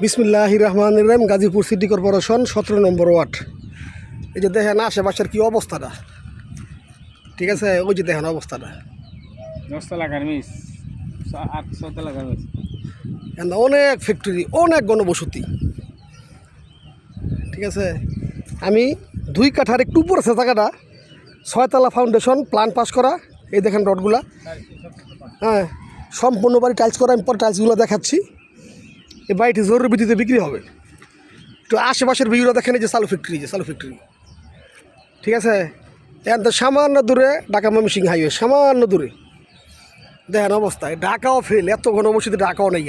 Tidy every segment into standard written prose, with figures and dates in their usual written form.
বিসমিল্লাহির রহমানির রহিম। Gazipur city corporation 17 নম্বর word. এই যে দেখেন আশেপাশের কি অবস্থাটা, ঠিক আছে? ওই যে দেখেন অবস্থাটা, 10 তলা গার্মেন্টস, 800 তলা গার্মেন্টস। অনেক ফ্যাক্টরি, অনেক গণবসতি, ঠিক আছে? আমি 2 কাঠার একটু উপর আছে জায়গাটা, 6 তলা ফাউন্ডেশন প্ল্যান পাস করা। এই দেখেন রডগুলা, হ্যাঁ, সম্পূর্ণ বাড়ি টাইলস করা। আমি পর টাইলসগুলো দেখাচ্ছি। এই বাড়িটি জরুরি ভিত্তিতে বিক্রি হবে। তো আশেপাশের ভিউরা দেখেন, এই যে চালু ফ্যাক্টরি, যে চালু ফ্যাক্টরি, ঠিক আছে? এখন তো সামান্য দূরে ঢাকা ময়মনসিংহ হাইওয়ে, সামান্য দূরে দেখেন অবস্থায়। ঢাকাও ফেল, এত ঘনবসতি ঢাকাও নেই,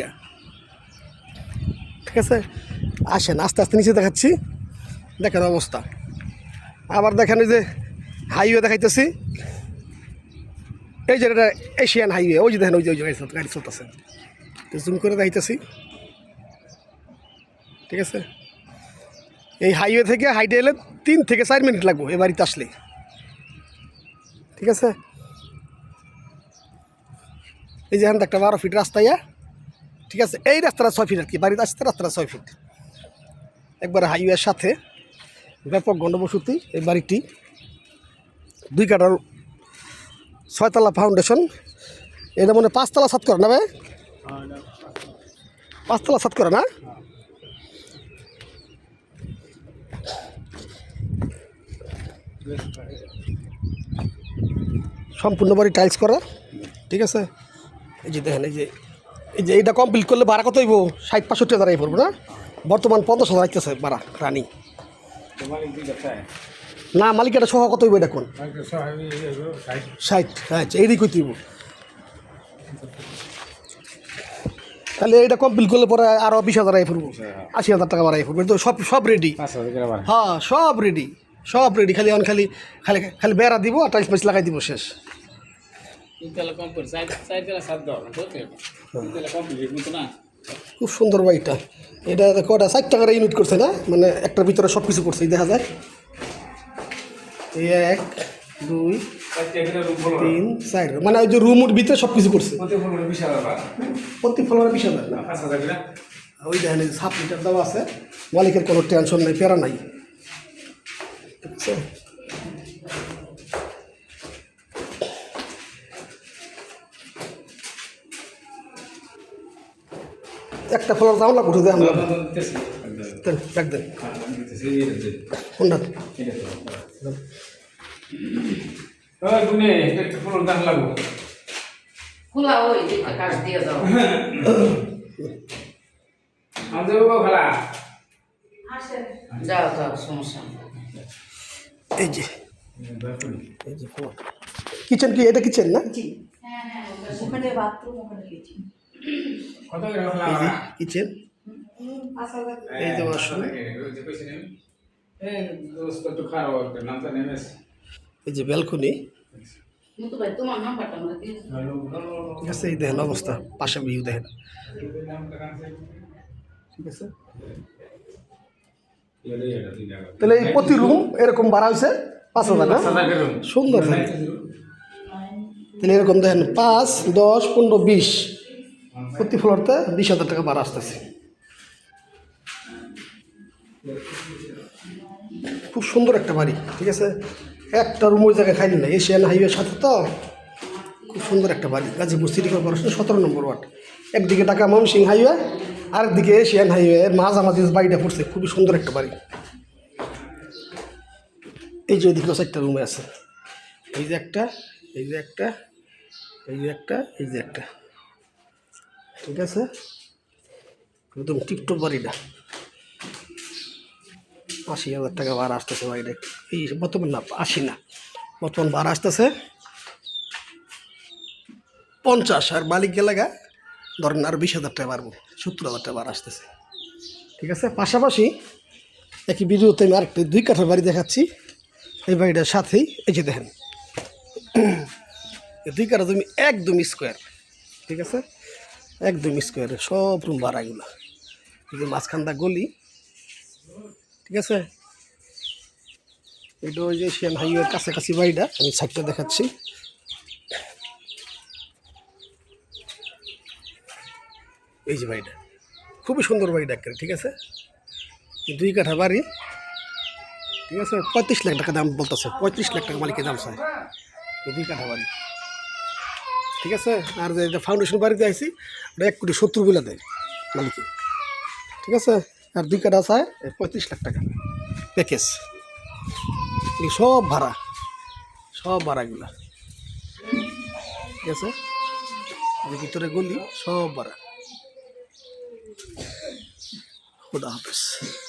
ঠিক আছে? আসেন আস্তে আস্তে নিচে দেখাচ্ছি, দেখেন অবস্থা। আবার দেখেন এই যে হাইওয়ে দেখাইতেছি, এই যে এটা এশিয়ান হাইওয়ে। ওই যে দেখেন, ওই যে গাড়ি চলতেছে, জুম করে দেখাইতেছি, ঠিক আছে? এই হাইওয়ে থেকে হাইটে এলে 3 থেকে 4 মিনিট লাগবে এ বাড়িতে আসলে, ঠিক আছে? এই যে একটা 12 ফিট রাস্তায়, ঠিক আছে? এই রাস্তাটা 6 ফিট আর কি, বাড়িতে আসতে রাস্তাটা 6 ফিট, একবারে হাইওয়ের সাথে। ব্যাপক গণবসতি। এই বাড়িটি 2 কাঠার 6 তলা ফাউন্ডেশন। এটা মনে 5 তলা ছাদ করে না ভাই? 5 তলা ছাদ করে না? সম্পূর্ণ বাড়ি টাইলস করা, ঠিক আছে? এই যে দেখেন, এই যে এইটা কমপ্লিট করলে ভাড়া কত হইব? 60-65 হাজার পড়বো না? বর্তমান 50,000 আসতেছে ভাড়া রানি। না, মালিকাটা সহ কত হইব এটা কোন? 60। আচ্ছা, এইদিকে কই হইব? তাহলে এইটা কমপ্লিট করলে পরে আরও 20,000 পড়বো, 80,000 টাকা ভাড়া পড়বে। তো সব রেডি, হ্যাঁ সব রেডি, সব রেডি। খালি খালি খালি খালি বেড়া দিব আর টাইলস লাগাই দিব, শেষ। খুব সুন্দর বাড়িটা। এটা কটা 4 টাকার ইউনিট করছে না, মানে একটার ভিতরে সব কিছু করছে, দেখা যায়। 1 2 3 4, মানে ওই যে রুমের ভিতরে সব কিছু করছে। প্রতি ফ্লোরে 20,000 না 5,000। ওই দেখেন 7 লিটার দেওয়া আছে, মালিকের কোনো টেনশন নেই, প্যারা নাই, ঠিক আছে? একটা ফ্লোর জামলা উঠে দেয়, আমরা দেখ দেন কোনটা এই যে কিচেন। কি এটা কিচেন না? কিচেন, এই যে ওয়াশরুম, এই যে ব্যালকনি, ঠিক আছে? এই দেখেন অবস্থা, পাশে ভিউ দেখেন, ঠিক আছে? তাহলে এই প্রতি রুম এরকম ভাড়া হয়েছে 5,000 টাকা, সুন্দর। তাহলে এরকম দেখেন 5 10 15 20 প্রতি ফ্লোরতে 20,000 টাকা ভাড়া আসতেছে। খুব সুন্দর একটা বাড়ি, ঠিক আছে? একটা রুম ওই জায়গায় খাইলি না, এশিয়ান হাইওয়ের সাথে তো। খুব সুন্দর একটা বাড়ি, গাজীপুর সিটি কর্পোরেশন 17 নম্বর ওয়ার্ড। একদিকে ঢাকা ময়মনসিংহ হাইওয়ে, আরেকদিকে এশিয়ান হাইওয়ে, মাঝামাঝি বাড়িটা পড়ছে। খুবই সুন্দর একটা বাড়ি। এই যে ওইদিকে 4টা রুমে আছে, এই যে একটা, এই যে একটা, এই যে একটা, এই যে একটা, ঠিক আছে? একদম টিপটপ বাড়িটা। 80,000 টাকা ভাড়া আসতেছে বাড়িটা। এই বর্তমান না, 80 না, বর্তমান ভাড়া আসতেছে 50। আর মালিক এলাকা ধরেন আর 20,000 টাকা বাড়বো, 70,000 টাকা ভাড়া আসতেছে, ঠিক আছে? পাশাপাশি একই ভিডিওতে আমি আরেকটা 2 কাঠার বাড়ি দেখাচ্ছি। এই বাড়িটার সাথেই এই যে দেখেন 2 কাঠা জমি, একদম স্কোয়ার, ঠিক আছে? একদম স্কোয়ারে সব রুম ভাড়াগুলো। এই যে মাঝখানটা গলি, ঠিক আছে? এটা ওই যে এশিয়ান হাইওয়ের কাছাকাছি বাড়িটা, আমি সাইডটা দেখাচ্ছি। এই যে বাড়িটা, খুবই সুন্দর বাড়ি ডাক্তার, ঠিক আছে। 2 কাঠা বাড়ি, ঠিক আছে। 35 লাখ টাকা দাম বলতেছে, 35 লাখ টাকা মালিকের দাম চায় 2 কাঠা বাড়ি, ঠিক আছে। আর যে ফাউন্ডেশন বাড়িতে আইছি ওটা 1,70,00,000 বলে দেয় মালিকে, ঠিক আছে। আর 2 কাঠা চায় 35 লাখ টাকা প্যাকেজ। এই সব ভাড়াগুলা, ঠিক আছে। যে ভিতরে গলি সব ভাড়া। খুদা হাফেজ।